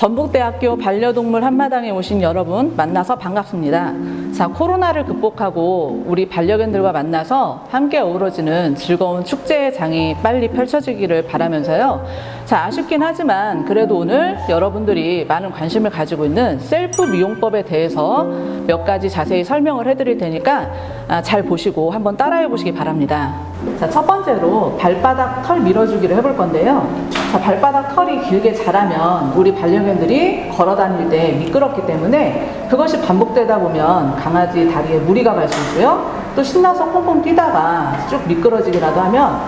전북대학교 반려동물 한마당에 오신 여러분 만나서 반갑습니다. 자, 코로나를 극복하고 우리 반려견들과 만나서 함께 어우러지는 즐거운 축제의 장이 빨리 펼쳐지기를 바라면서요. 자, 아쉽긴 하지만 그래도 오늘 여러분들이 많은 관심을 가지고 있는 셀프 미용법에 대해서 몇 가지 자세히 설명을 해드릴 테니까 잘 보시고 한번 따라해 보시기 바랍니다. 자, 첫 번째로 발바닥 털 밀어주기를 해볼 건데요. 자, 발바닥 털이 길게 자라면 우리 반려견들이 걸어 다닐 때 미끄럽기 때문에 그것이 반복되다 보면 강아지 다리에 무리가 갈 수 있고요. 또 신나서 콩콩 뛰다가 쭉 미끄러지기라도 하면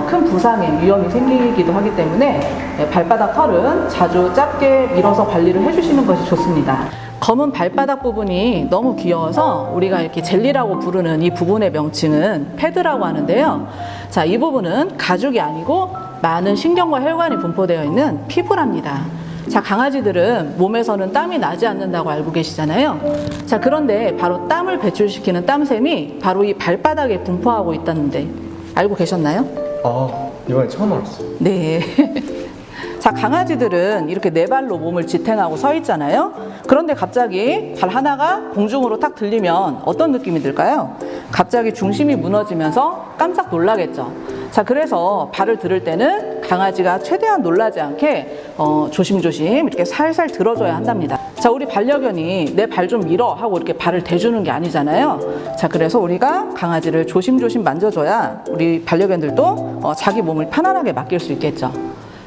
큰 부상의 위험이 생기기도 하기 때문에 발바닥 털은 자주 짧게 밀어서 관리를 해주시는 것이 좋습니다. 검은 발바닥 부분이 너무 귀여워서 우리가 이렇게 젤리라고 부르는 이 부분의 명칭은 패드라고 하는데요. 자, 이 부분은 가죽이 아니고 많은 신경과 혈관이 분포되어 있는 피부랍니다. 자, 강아지들은 몸에서는 땀이 나지 않는다고 알고 계시잖아요. 자, 그런데 바로 땀을 배출시키는 땀샘이 바로 이 발바닥에 분포하고 있다는데 알고 계셨나요? 이번에 처음 알았어요. 네. 자, 강아지들은 이렇게 네 발로 몸을 지탱하고 서 있잖아요. 그런데 갑자기 발 하나가 공중으로 탁 들리면 어떤 느낌이 들까요? 갑자기 중심이 무너지면서 깜짝 놀라겠죠. 자, 그래서 발을 들을 때는 강아지가 최대한 놀라지 않게 조심조심 이렇게 살살 들어줘야 한답니다. 자, 우리 반려견이 내 발 좀 밀어 하고 이렇게 발을 대주는 게 아니잖아요. 자, 그래서 우리가 강아지를 조심조심 만져줘야 우리 반려견들도 자기 몸을 편안하게 맡길 수 있겠죠.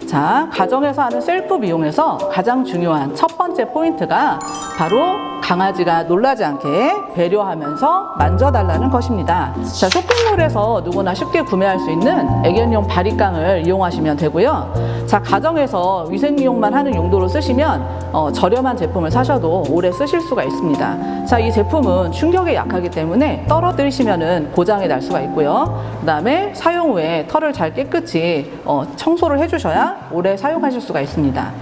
자, 가정에서 하는 셀프 미용에서 가장 중요한 첫 번째 포인트가 바로 강아지가 놀라지 않게 배려하면서 만져달라는 것입니다. 자, 쇼핑몰에서 누구나 쉽게 구매할 수 있는 애견용 바리깡을 이용하시면 되고요. 자, 가정에서 위생미용만 하는 용도로 쓰시면 저렴한 제품을 사셔도 오래 쓰실 수가 있습니다. 자, 이 제품은 충격에 약하기 때문에 떨어뜨리시면 고장이 날 수가 있고요. 그 다음에 사용 후에 털을 잘 깨끗이 청소를 해주셔야 오래 사용하실 수가 있습니다.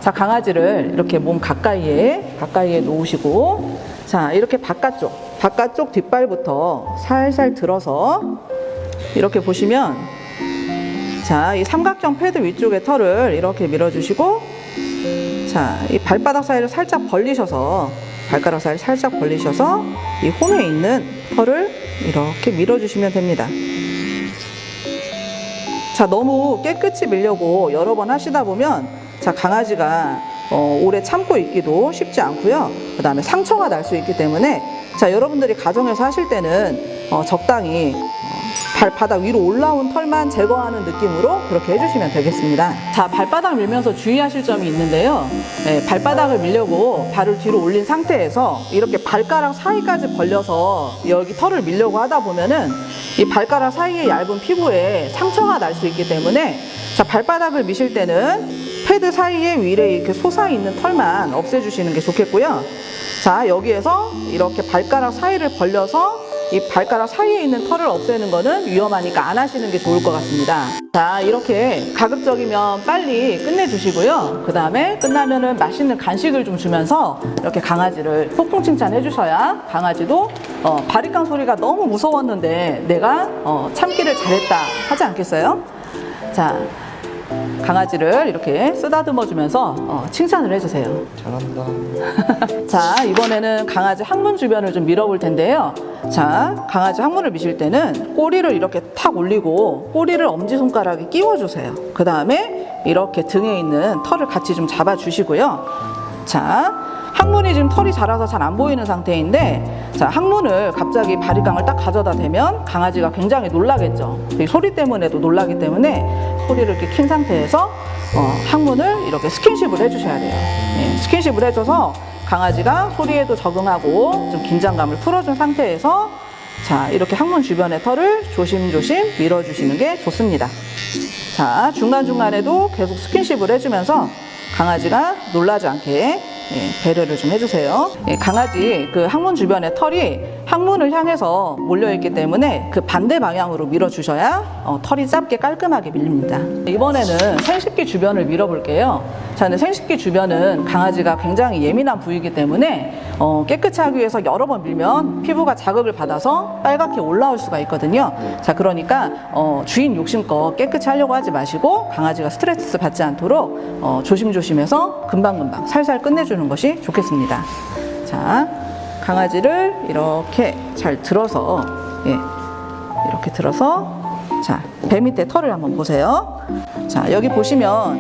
자, 강아지를 이렇게 몸 가까이에 놓으시고, 자, 이렇게 바깥쪽 뒷발부터 살살 들어서 이렇게 보시면, 자, 이 삼각형 패드 위쪽의 털을 이렇게 밀어주시고, 자, 이 발바닥 사이를 살짝 벌리셔서, 발가락 사이를 살짝 벌리셔서 이 홈에 있는 털을 이렇게 밀어주시면 됩니다. 자, 너무 깨끗이 밀려고 여러 번 하시다 보면 자, 강아지가 오래 참고 있기도 쉽지 않고요. 그 다음에 상처가 날 수 있기 때문에 자, 여러분들이 가정에서 하실 때는 적당히 발바닥 위로 올라온 털만 제거하는 느낌으로 그렇게 해주시면 되겠습니다. 자, 발바닥 밀면서 주의하실 점이 있는데요. 네, 발바닥을 밀려고 발을 뒤로 올린 상태에서 이렇게 발가락 사이까지 벌려서 여기 털을 밀려고 하다 보면은 이 발가락 사이의 얇은 피부에 상처가 날 수 있기 때문에 자, 발바닥을 미실 때는 패드 사이에 위에 이렇게 솟아있는 털만 없애주시는 게 좋겠고요. 자, 여기에서 이렇게 발가락 사이를 벌려서 이 발가락 사이에 있는 털을 없애는 거는 위험하니까 안 하시는 게 좋을 것 같습니다. 자, 이렇게 가급적이면 빨리 끝내주시고요. 그 다음에 끝나면은 맛있는 간식을 좀 주면서 이렇게 강아지를 폭풍 칭찬해 주셔야 강아지도 바리깡 소리가 너무 무서웠는데 내가 참기를 잘했다 하지 않겠어요? 자, 강아지를 이렇게 쓰다듬어 주면서 칭찬을 해주세요. 잘한다. 자, 이번에는 강아지 항문 주변을 좀 밀어볼 텐데요. 자, 강아지 항문을 미실 때는 꼬리를 이렇게 탁 올리고 꼬리를 엄지손가락에 끼워주세요. 그 다음에 이렇게 등에 있는 털을 같이 좀 잡아주시고요. 자, 항문이 지금 털이 자라서 잘 안 보이는 상태인데 자, 항문을 갑자기 바리깡을 딱 가져다 대면 강아지가 굉장히 놀라겠죠. 이 소리 때문에도 놀라기 때문에 소리를 이렇게 킨 상태에서 항문을 이렇게 스킨십을 해주셔야 돼요. 네, 스킨십을 해줘서 강아지가 소리에도 적응하고 좀 긴장감을 풀어준 상태에서 자, 이렇게 항문 주변의 털을 조심조심 밀어주시는 게 좋습니다. 자, 중간중간에도 계속 스킨십을 해주면서 강아지가 놀라지 않게 배려를 좀 해주세요. 강아지 그 항문 주변의 털이 항문을 향해서 몰려있기 때문에 그 반대 방향으로 밀어주셔야 털이 짧게 깔끔하게 밀립니다. 이번에는 생식기 주변을 밀어볼게요. 자, 근데 생식기 주변은 강아지가 굉장히 예민한 부위이기 때문에 깨끗이 하기 위해서 여러 번 밀면 피부가 자극을 받아서 빨갛게 올라올 수가 있거든요. 자, 그러니까 주인 욕심껏 깨끗이 하려고 하지 마시고 강아지가 스트레스 받지 않도록 조심조심해서 금방금방 살살 끝내주는 것이 좋겠습니다. 자, 강아지를 이렇게 잘 들어서, 예, 이렇게 들어서, 자, 배 밑에 털을 한번 보세요. 자, 여기 보시면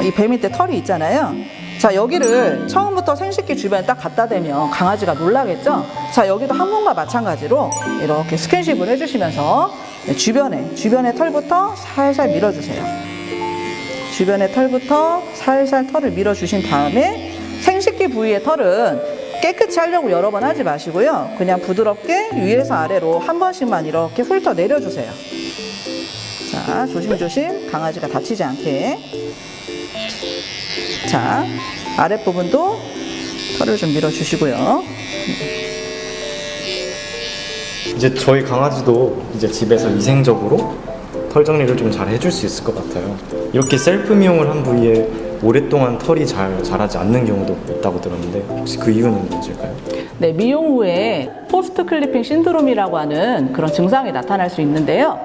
이 배 밑에 털이 있잖아요. 자, 여기를 처음부터 생식기 주변에 딱 갖다 대면 강아지가 놀라겠죠? 자, 여기도 항문과 마찬가지로 이렇게 스킨십을 해주시면서 주변의 털부터 살살 밀어주세요. 주변의 털부터 살살 털을 밀어주신 다음에 생식기 부위의 털은 깨끗이 하려고 여러 번 하지 마시고요. 그냥 부드럽게 위에서 아래로 한 번씩만 이렇게 훑어 내려주세요. 자, 조심조심 강아지가 다치지 않게. 자, 아랫부분도 털을 좀 밀어주시고요. 이제 저희 강아지도 이제 집에서 위생적으로 털 정리를 좀 잘 해줄 수 있을 것 같아요. 이렇게 셀프 미용을 한 부위에 오랫동안 털이 잘 자라지 않는 경우도 있다고 들었는데 혹시 그 이유는 무엇일까요? 네, 미용 후에 포스트 클리핑 신드롬이라고 하는 그런 증상이 나타날 수 있는데요.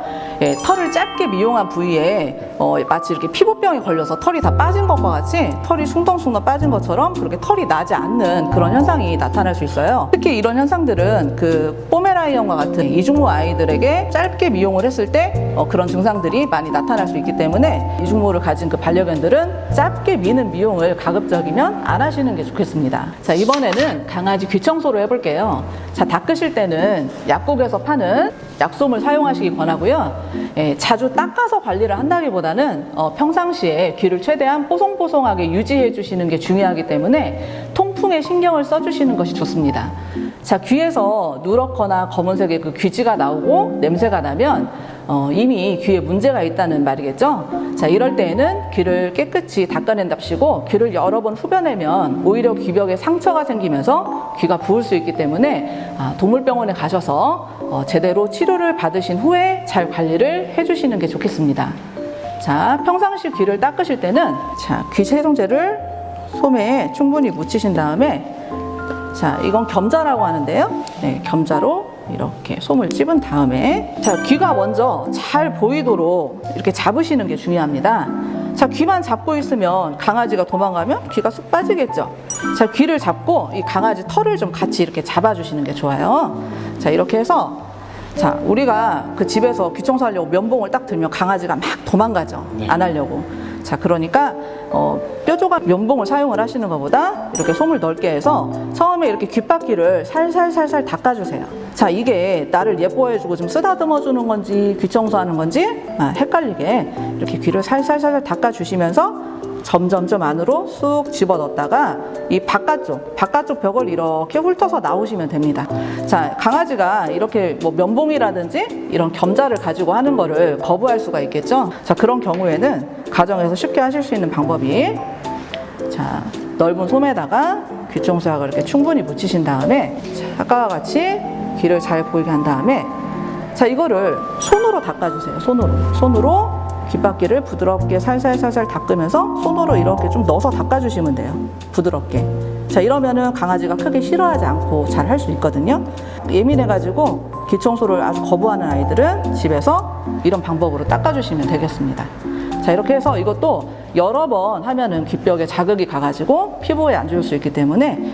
예, 털을 짧게 미용한 부위에 마치 이렇게 피부병이 걸려서 털이 다 빠진 것과 같이 털이 숭덩숭덩 빠진 것처럼 그렇게 털이 나지 않는 그런 현상이 나타날 수 있어요. 특히 이런 현상들은 그 포메라이언과 같은 이중모 아이들에게 짧게 미용을 했을 때 그런 증상들이 많이 나타날 수 있기 때문에 이중모를 가진 그 반려견들은 짧게 미는 미용을 가급적이면 안 하시는 게 좋겠습니다. 자, 이번에는 강아지 귀 청소를 해볼게요. 자, 닦으실 때는 약국에서 파는 약솜을 사용하시기 권하고요. 예, 자주 닦아서 관리를 한다기보다는 평상시에 귀를 최대한 뽀송뽀송하게 유지해 주시는 게 중요하기 때문에 통풍에 신경을 써주시는 것이 좋습니다. 자, 귀에서 누렇거나 검은색의 그 귀지가 나오고 냄새가 나면 이미 귀에 문제가 있다는 말이겠죠. 자, 이럴 때에는 귀를 깨끗이 닦아낸답시고 귀를 여러 번 후벼내면 오히려 귀벽에 상처가 생기면서 귀가 부을 수 있기 때문에 동물병원에 가셔서 제대로 치료를 받으신 후에 잘 관리를 해주시는 게 좋겠습니다. 자, 평상시 귀를 닦으실 때는 자, 귀 세정제를 솜에 충분히 묻히신 다음에 자, 이건 겸자라고 하는데요. 네, 겸자로 이렇게 솜을 찝은 다음에 자, 귀가 먼저 잘 보이도록 이렇게 잡으시는 게 중요합니다. 자, 귀만 잡고 있으면 강아지가 도망가면 귀가 쑥 빠지겠죠. 자, 귀를 잡고 이 강아지 털을 좀 같이 이렇게 잡아주시는 게 좋아요. 자, 이렇게 해서 자, 우리가 그 집에서 귀 청소하려고 면봉을 딱 들면 강아지가 막 도망가죠. 네. 안 하려고. 자, 그러니까 뾰족한 면봉을 사용을 하시는 것보다 이렇게 솜을 넓게 해서 처음에 이렇게 귓바퀴를 살살살살 닦아주세요. 자, 이게 나를 예뻐해주고 좀 쓰다듬어 주는 건지 귀 청소하는 건지 헷갈리게 이렇게 귀를 살살살살 닦아주시면서 점점점 안으로 쑥 집어넣었다가 이 바깥쪽 벽을 이렇게 훑어서 나오시면 됩니다. 자, 강아지가 이렇게 뭐 면봉이라든지 이런 겸자를 가지고 하는 거를 거부할 수가 있겠죠. 자, 그런 경우에는 가정에서 쉽게 하실 수 있는 방법이 자, 넓은 솜에다가 귀 청소약을 이렇게 충분히 묻히신 다음에 자, 아까와 같이 귀를 잘 보이게 한 다음에 자, 이거를 손으로 닦아주세요. 손으로 귓바퀴를 부드럽게 살살살살 닦으면서 손으로 이렇게 좀 넣어서 닦아주시면 돼요. 부드럽게. 자, 이러면은 강아지가 크게 싫어하지 않고 잘 할 수 있거든요. 예민해가지고 귀 청소를 아주 거부하는 아이들은 집에서 이런 방법으로 닦아주시면 되겠습니다. 자, 이렇게 해서 이것도 여러 번 하면은 귓벽에 자극이 가가지고 피부에 안 좋을 수 있기 때문에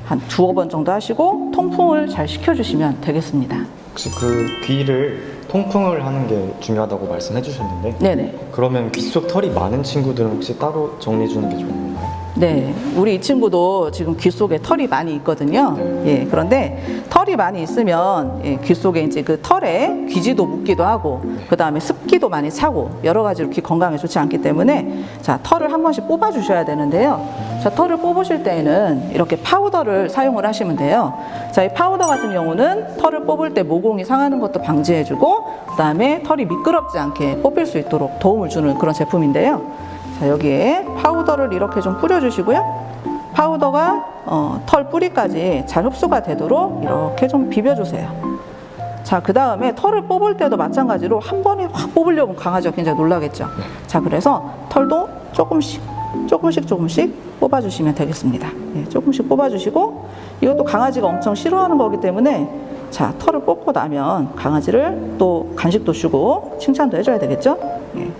한 두어 번 정도 하시고 통풍을 잘 시켜주시면 되겠습니다. 혹시 그 귀를 통풍을 하는 게 중요하다고 말씀해 주셨는데 네네. 그러면 귀 속 털이 많은 친구들은 혹시 따로 정리해 주는 게 좋은 건가요? 네, 우리 이 친구도 지금 귀 속에 털이 많이 있거든요. 예, 그런데 털이 많이 있으면 귀 속에 이제 그 털에 귀지도 묻기도 하고, 그 다음에 습기도 많이 차고 여러 가지로 귀 건강에 좋지 않기 때문에 자, 털을 한 번씩 뽑아 주셔야 되는데요. 자, 털을 뽑으실 때에는 이렇게 파우더를 사용을 하시면 돼요. 자, 이 파우더 같은 경우는 털을 뽑을 때 모공이 상하는 것도 방지해주고, 그 다음에 털이 미끄럽지 않게 뽑힐 수 있도록 도움을 주는 그런 제품인데요. 자, 여기에 파우더를 이렇게 좀 뿌려주시고요. 파우더가 털 뿌리까지 잘 흡수가 되도록 이렇게 좀 비벼주세요. 자, 그 다음에 털을 뽑을 때도 마찬가지로 한 번에 확 뽑으려면 강아지가 굉장히 놀라겠죠. 자, 그래서 털도 조금씩 뽑아주시면 되겠습니다. 예, 조금씩 뽑아주시고, 이것도 강아지가 엄청 싫어하는 거기 때문에 자, 털을 뽑고 나면 강아지를 또 간식도 주고 칭찬도 해줘야 되겠죠. 예.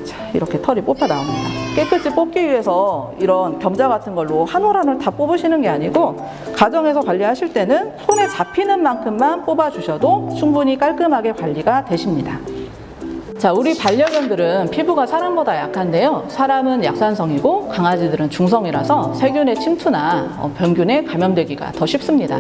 자, 이렇게 털이 뽑혀 나옵니다. 깨끗이 뽑기 위해서 이런 겸자 같은 걸로 한 올 한 올 다 뽑으시는 게 아니고, 가정에서 관리하실 때는 손에 잡히는 만큼만 뽑아주셔도 충분히 깔끔하게 관리가 되십니다. 자, 우리 반려견들은 피부가 사람보다 약한데요. 사람은 약산성이고 강아지들은 중성이라서 세균의 침투나 병균에 감염되기가 더 쉽습니다.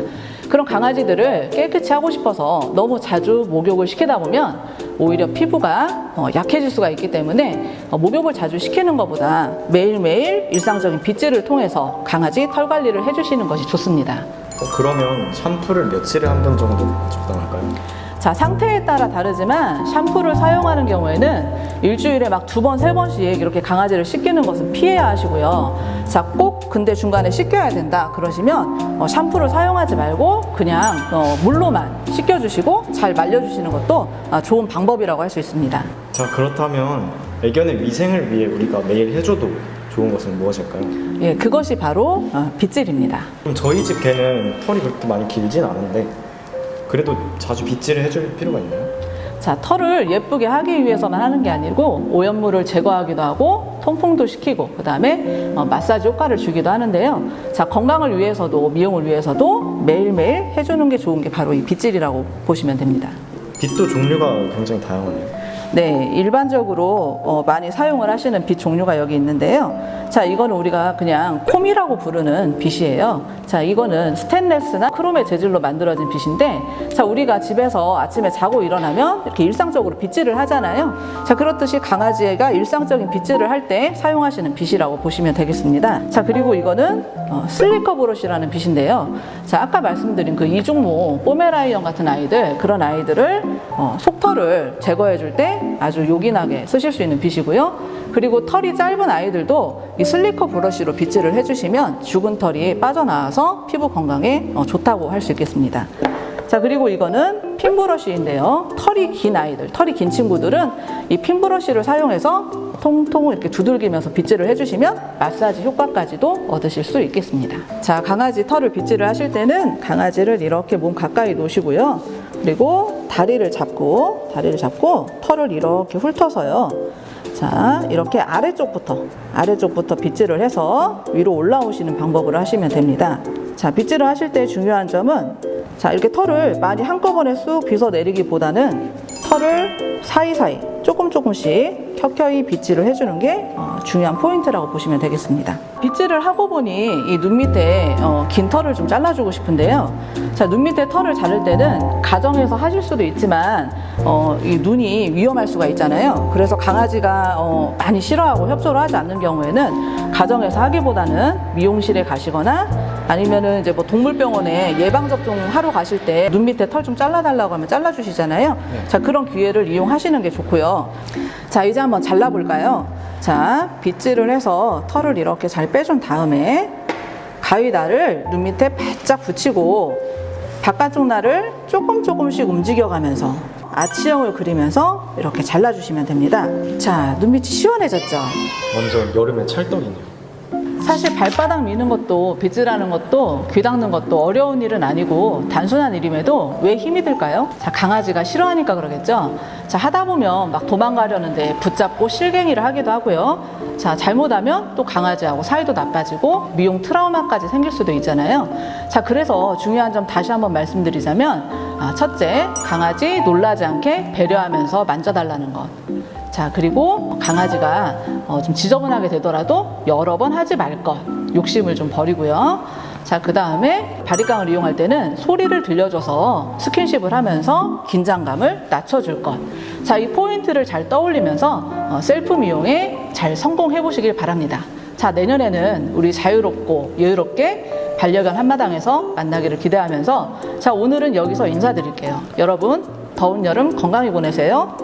그런 강아지들을 깨끗이 하고 싶어서 너무 자주 목욕을 시키다 보면 오히려 피부가 약해질 수가 있기 때문에 목욕을 자주 시키는 것보다 매일매일 일상적인 빗질을 통해서 강아지 털 관리를 해주시는 것이 좋습니다. 그러면 샴푸를 며칠에 한 번 정도 적당할까요? 자, 상태에 따라 다르지만 샴푸를 사용하는 경우에는 일주일에 막 2번, 3번씩 이렇게 강아지를 씻기는 것은 피해야 하시고요. 자, 꼭 근데 중간에 씻겨야 된다 그러시면 샴푸를 사용하지 말고 그냥 물로만 씻겨주시고 잘 말려주시는 것도 좋은 방법이라고 할 수 있습니다. 자, 그렇다면 애견의 위생을 위해 우리가 매일 해줘도 좋은 것은 무엇일까요? 예, 그것이 바로 빗질입니다. 그럼 저희 집 개는 털이 그렇게 많이 길진 않은데 그래도 자주 빗질을 해줄 필요가 있나요? 자, 털을 예쁘게 하기 위해서만 하는 게 아니고 오염물을 제거하기도 하고 통풍도 시키고 그 다음에 마사지 효과를 주기도 하는데요. 자, 건강을 위해서도 미용을 위해서도 매일매일 해주는 게 좋은 게 바로 이 빗질이라고 보시면 됩니다. 빗도 종류가 굉장히 다양하네요. 네, 일반적으로 많이 사용을 하시는 빗 종류가 여기 있는데요. 자, 이거는 우리가 그냥 콤이라고 부르는 빗이에요. 자, 이거는 스테인레스나 크롬의 재질로 만들어진 빗인데, 자, 우리가 집에서 아침에 자고 일어나면 이렇게 일상적으로 빗질을 하잖아요. 자, 그렇듯이 강아지가 일상적인 빗질을 할 때 사용하시는 빗이라고 보시면 되겠습니다. 자, 그리고 이거는 슬리커 브러쉬라는 빗인데요. 자, 아까 말씀드린 그 이중모 포메라니언 같은 아이들, 그런 아이들을 속털을 제거해 줄 때 아주 요긴하게 쓰실 수 있는 빗이고요. 그리고 털이 짧은 아이들도 이 슬리커 브러쉬로 빗질을 해주시면 죽은 털이 빠져나와서 피부 건강에 좋다고 할 수 있겠습니다. 자, 그리고 이거는 핀 브러쉬인데요. 털이 긴 아이들, 털이 긴 친구들은 이 핀 브러쉬를 사용해서 통통 이렇게 두들기면서 빗질을 해주시면 마사지 효과까지도 얻으실 수 있겠습니다. 자, 강아지 털을 빗질을 하실 때는 강아지를 이렇게 몸 가까이 놓으시고요. 그리고 다리를 잡고 털을 이렇게 훑어서요. 자, 이렇게 아래쪽부터 빗질을 해서 위로 올라오시는 방법으로 하시면 됩니다. 자, 빗질을 하실 때 중요한 점은 자, 이렇게 털을 많이 한꺼번에 쑥 빗어 내리기보다는 털을 사이사이 조금씩 켜켜이 빗질을 해주는 게 중요한 포인트라고 보시면 되겠습니다. 빗질을 하고 보니 이 눈 밑에 긴 털을 좀 잘라주고 싶은데요. 자, 눈 밑에 털을 자를 때는 가정에서 하실 수도 있지만 이 눈이 위험할 수가 있잖아요. 그래서 강아지가 많이 싫어하고 협조를 하지 않는 경우에는 가정에서 하기보다는 미용실에 가시거나 아니면은 이제 뭐 동물병원에 예방접종 하러 가실 때 눈 밑에 털 좀 잘라달라고 하면 잘라주시잖아요. 자, 그런 기회를 이용하시는 게 좋고요. 자, 이제 한번 잘라볼까요? 자, 빗질을 해서 털을 이렇게 잘 빼준 다음에 가위날을 눈 밑에 바짝 붙이고 바깥쪽 날을 조금씩 움직여가면서 아치형을 그리면서 이렇게 잘라주시면 됩니다. 자, 눈밑이 시원해졌죠? 완전 여름에 찰떡이네요. 사실 발바닥 미는 것도 빗질하는 것도 귀 닦는 것도 어려운 일은 아니고 단순한 일임에도 왜 힘이 들까요? 자, 강아지가 싫어하니까 그러겠죠? 자, 하다 보면 막 도망가려는데 붙잡고 실갱이를 하기도 하고요. 자, 잘못하면 또 강아지하고 사이도 나빠지고 미용 트라우마까지 생길 수도 있잖아요. 자, 그래서 중요한 점 다시 한번 말씀드리자면 첫째, 강아지 놀라지 않게 배려하면서 만져달라는 것. 자, 그리고 강아지가 좀 지저분하게 되더라도 여러 번 하지 말 것. 욕심을 좀 버리고요. 자, 그 다음에 바리깡을 이용할 때는 소리를 들려줘서 스킨십을 하면서 긴장감을 낮춰줄 것. 자, 이 포인트를 잘 떠올리면서 셀프 미용에 잘 성공해 보시길 바랍니다. 자, 내년에는 우리 자유롭고 여유롭게 반려견 한마당에서 만나기를 기대하면서 자, 오늘은 여기서 인사드릴게요. 여러분, 더운 여름 건강히 보내세요.